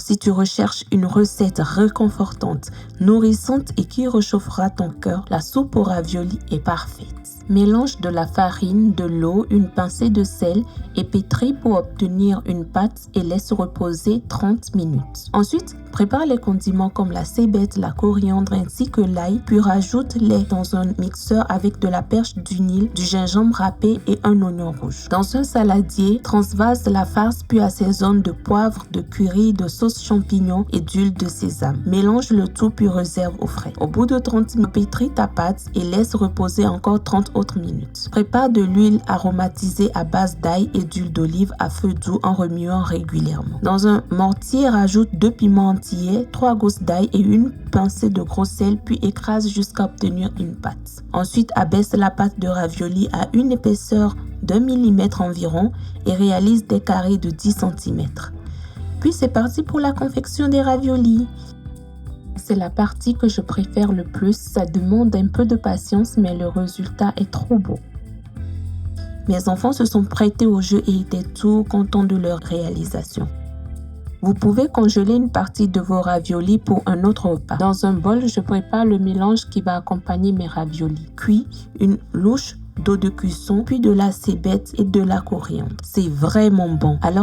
Si tu recherches une recette réconfortante, nourrissante et qui réchauffera ton cœur, la soupe aux raviolis est parfaite. Mélange de la farine, de l'eau, une pincée de sel et pétris pour obtenir une pâte et laisse reposer 30 minutes. Ensuite, prépare les condiments comme la cébette, la coriandre ainsi que l'ail, puis rajoute-les dans un mixeur avec de la perche du Nil, du gingembre râpé et un oignon rouge. Dans un saladier, transvase la farce puis assaisonne de poivre, de curry, de sauce champignon et d'huile de sésame. Mélange le tout puis réserve au frais. Au bout de 30 minutes, pétris ta pâte et laisse reposer encore 30 autres minutes. Prépare de l'huile aromatisée à base d'ail et d'huile d'olive à feu doux en remuant régulièrement. Dans un mortier, rajoute 2 piments entiers, 3 gousses d'ail et une pincée de gros sel, puis écrase jusqu'à obtenir une pâte. Ensuite, abaisse la pâte de ravioli à une épaisseur d'1 mm environ et réalise des carrés de 10 cm. Puis c'est parti pour la confection des raviolis. C'est la partie que je préfère le plus, ça demande un peu de patience mais le résultat est trop beau. Mes enfants se sont prêtés au jeu et étaient tout contents de leur réalisation. Vous pouvez congeler une partie de vos raviolis pour un autre repas. Dans un bol, je prépare le mélange qui va accompagner mes raviolis. Cuis une louche d'eau de cuisson, puis de la cébette et de la coriandre. C'est vraiment bon. Alors